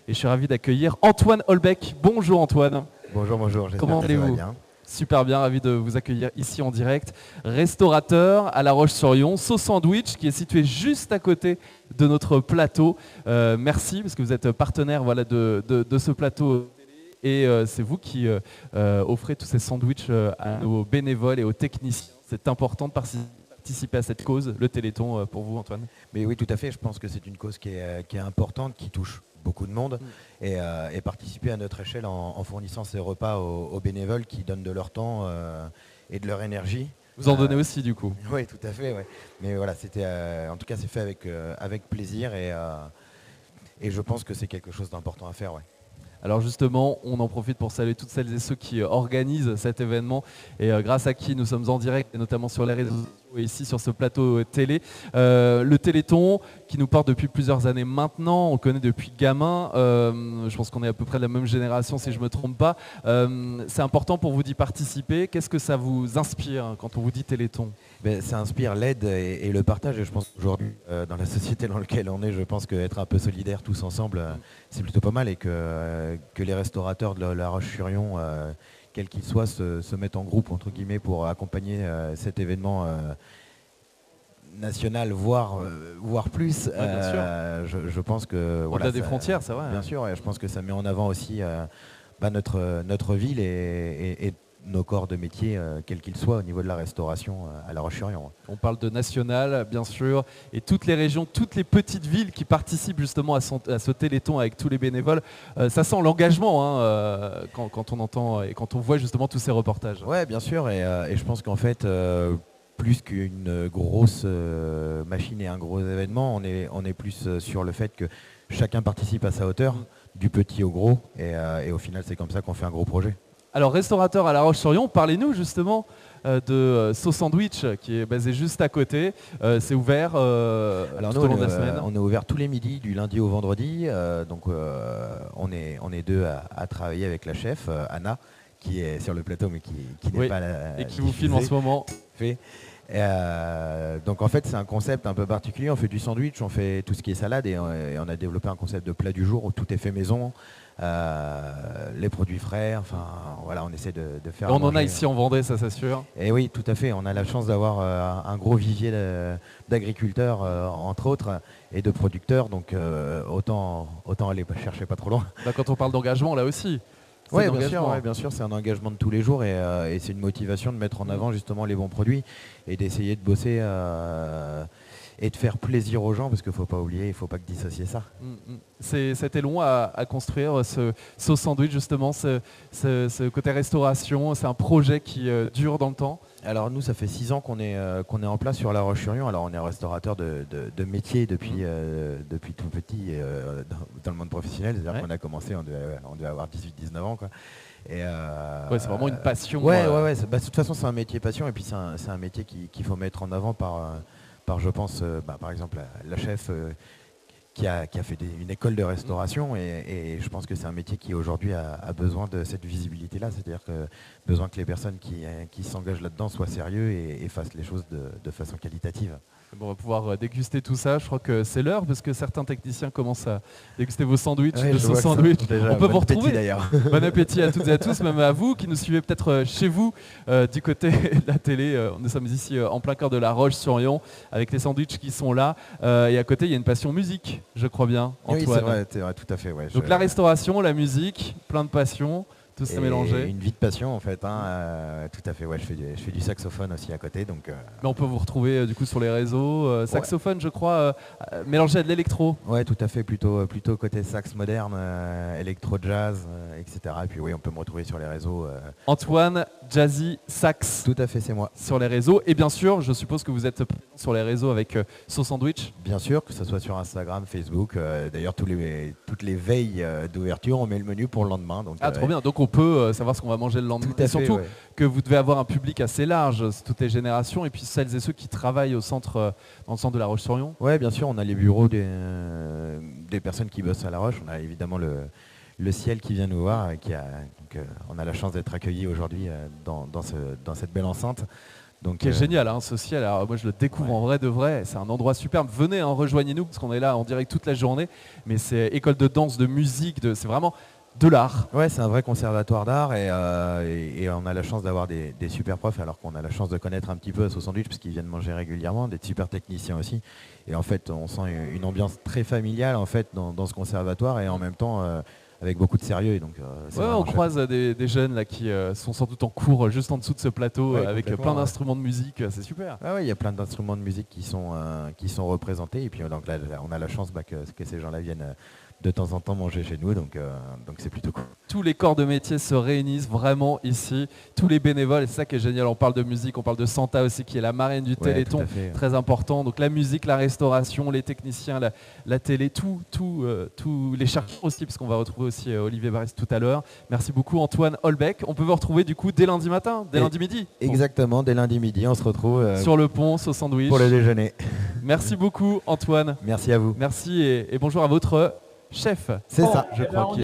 et je suis ravi d'accueillir Antoine Holbeck. Bonjour Antoine. Bonjour, Comment allez-vous? bien. Super bien, ravi de vous accueillir ici en direct. Restaurateur à La Roche-sur-Yon, Sauce Sandwich qui est situé juste à côté de notre plateau. Merci parce que vous êtes partenaire voilà, de ce plateau. Et c'est vous qui offrez tous ces sandwichs à nos bénévoles et aux techniciens. C'est important de participer à cette cause, le Téléthon, pour vous Antoine. Mais oui, tout à fait. Je pense que c'est une cause qui est importante, qui touche beaucoup de monde. Et participer à notre échelle en fournissant ces repas aux bénévoles qui donnent de leur temps et de leur énergie. Vous en donnez aussi du coup? Oui, tout à fait. Ouais. Mais voilà, en tout cas, c'est fait avec plaisir et je pense que c'est quelque chose d'important à faire. Ouais. Alors justement, on en profite pour saluer toutes celles et ceux qui organisent cet événement et grâce à qui nous sommes en direct, et notamment sur les réseaux sociaux et ici sur ce plateau télé. Le Téléthon qui nous porte depuis plusieurs années maintenant, on le connaît depuis gamin, je pense qu'on est à peu près de la même génération si je ne me trompe pas. C'est important pour vous d'y participer. Qu'est-ce que ça vous inspire quand on vous dit Téléthon? Ça inspire l'aide et le partage. Et je pense qu'aujourd'hui, dans la société dans laquelle on est, je pense qu'être un peu solidaires tous ensemble, c'est plutôt pas mal. Et que les restaurateurs de La Roche-sur-Yon, quels qu'ils soient, se mettent en groupe, entre guillemets, pour accompagner cet événement national, voire plus. Je pense que... Au-delà des frontières, ça va. Bien sûr, et je pense que ça met en avant aussi notre ville et nos corps de métier, quels qu'ils soient, au niveau de la restauration à La Roche-sur-Yon. On parle de national, bien sûr, et toutes les régions, toutes les petites villes qui participent justement à ce Téléthon avec tous les bénévoles. Ça sent l'engagement quand on entend et quand on voit justement tous ces reportages. Oui, bien sûr, et je pense qu'en fait, plus qu'une grosse machine et un gros événement, on est plus sur le fait que chacun participe à sa hauteur, du petit au gros, et au final, c'est comme ça qu'on fait un gros projet. Alors, restaurateur à La Roche-sur-Yon, parlez-nous justement de Sauce Sandwich qui est basé juste à côté. C'est ouvert tout au long de la semaine. On est ouvert tous les midis, du lundi au vendredi. Donc on est deux à travailler avec la chef, Anna, qui est sur le plateau mais qui n'est pas là. Et qui vous filme en ce moment. Donc en fait c'est un concept un peu particulier. On fait du sandwich, on fait tout ce qui est salade et on a développé un concept de plat du jour où tout est fait maison. Les produits frais, enfin voilà, on essaie de faire. On en a ici en Vendée, ça s'assure. Et oui, tout à fait. On a la chance d'avoir un gros vivier d'agriculteurs, entre autres, et de producteurs. Donc autant aller chercher pas trop loin. Quand on parle d'engagement, là aussi. Oui, bien sûr, c'est un engagement de tous les jours et c'est une motivation de mettre en avant justement les bons produits et d'essayer de bosser et de faire plaisir aux gens parce qu'il ne faut pas oublier, il ne faut pas que dissocier ça. C'était long à construire ce Sauce Sandwich justement, ce côté restauration, c'est un projet qui dure dans le temps. Alors nous, ça fait 6 ans qu'on est en place sur La Roche-sur-Yon. Alors on est restaurateur de métier depuis tout petit dans le monde professionnel. C'est-à-dire qu'on a commencé, on devait avoir 18-19 ans. Quoi. C'est vraiment une passion. Ouais. De toute façon, c'est un métier passion et puis c'est un métier qu'il faut mettre en avant par je pense, par exemple, la chef qui a fait une école de restauration et je pense que c'est un métier qui aujourd'hui a besoin de cette visibilité-là, c'est-à-dire que besoin que les personnes qui s'engagent là-dedans soient sérieux et fassent les choses de façon qualitative. Bon, on va pouvoir déguster tout ça. Je crois que c'est l'heure parce que certains techniciens commencent à déguster vos sandwichs, le sauce sandwich. Déjà, on peut vous retrouver d'ailleurs. Bon appétit à toutes et à tous, même à vous qui nous suivez peut-être chez vous du côté de la télé. Nous sommes ici en plein cœur de La Roche-sur-Yon avec les sandwichs qui sont là. Et à côté, il y a une passion musique, je crois bien, Antoine. Oui, c'est vrai, tout à fait. Ouais, donc la restauration, la musique, plein de passion. Tout ça mélangé. Une vie de passion en fait, tout à fait. Ouais, je fais du saxophone aussi à côté, donc. Mais on peut vous retrouver du coup sur les réseaux. Saxophone, je crois, mélangé à de l'électro. Ouais, tout à fait. Plutôt côté sax moderne, électro jazz, etc. Et puis oui, on peut me retrouver sur les réseaux. Antoine Jazzy Sax. Tout à fait, c'est moi. Sur les réseaux. Et bien sûr, je suppose que vous êtes sur les réseaux avec Sauce Sandwich. Bien sûr, que ce soit sur Instagram, Facebook. D'ailleurs, toutes les veilles d'ouverture, on met le menu pour le lendemain. Donc, trop bien. Donc on peut savoir ce qu'on va manger le lendemain. Et surtout que vous devez avoir un public assez large, toutes les générations, et puis celles et ceux qui travaillent dans le centre de La Roche-sur-Yon. Oui, bien sûr, on a les bureaux des personnes qui bossent à La Roche. On a évidemment le ciel qui vient nous voir. On a la chance d'être accueillis aujourd'hui dans cette belle enceinte. Donc, qui est génial, hein, ce ciel. Alors, moi, je le découvre en vrai de vrai. C'est un endroit superbe. Venez, hein, rejoignez-nous parce qu'on est là en direct toute la journée. Mais c'est école de danse, de musique, c'est vraiment de l'art. Ouais, c'est un vrai conservatoire d'art et on a la chance d'avoir des super profs, alors qu'on a la chance de connaître un petit peu Asso Sandwich parce qu'ils viennent manger régulièrement, des super techniciens aussi. Et en fait, on sent une ambiance très familiale en fait dans ce conservatoire et en même temps avec beaucoup de sérieux. Et donc, c'est Ouais, on croise des jeunes là qui sont sans doute en cours juste en dessous de ce plateau Ouais, avec complètement, plein ouais. d'instruments de musique. C'est super. Ah ouais, il y a plein d'instruments de musique qui sont représentés et puis donc là, on a la chance que ces gens-là viennent de temps en temps manger chez nous, donc c'est plutôt cool. Tous les corps de métier se réunissent vraiment ici, tous les bénévoles, et c'est ça qui est génial. On parle de musique, on parle de Santa aussi qui est la marraine du Ouais, Téléthon, tout à fait. très important. Donc la musique, la restauration, les techniciens, la télé, tous les chercheurs aussi, parce qu'on va retrouver aussi Olivier Barris tout à l'heure. Merci beaucoup Antoine Holbeck. On peut vous retrouver du coup dès lundi matin, dès lundi midi. Exactement, dès lundi midi, on se retrouve Sur le pont, au sandwich. pour le déjeuner. Merci beaucoup Antoine. Merci à vous. Merci et bonjour à votre chef. C'est ça. Je crois qu'il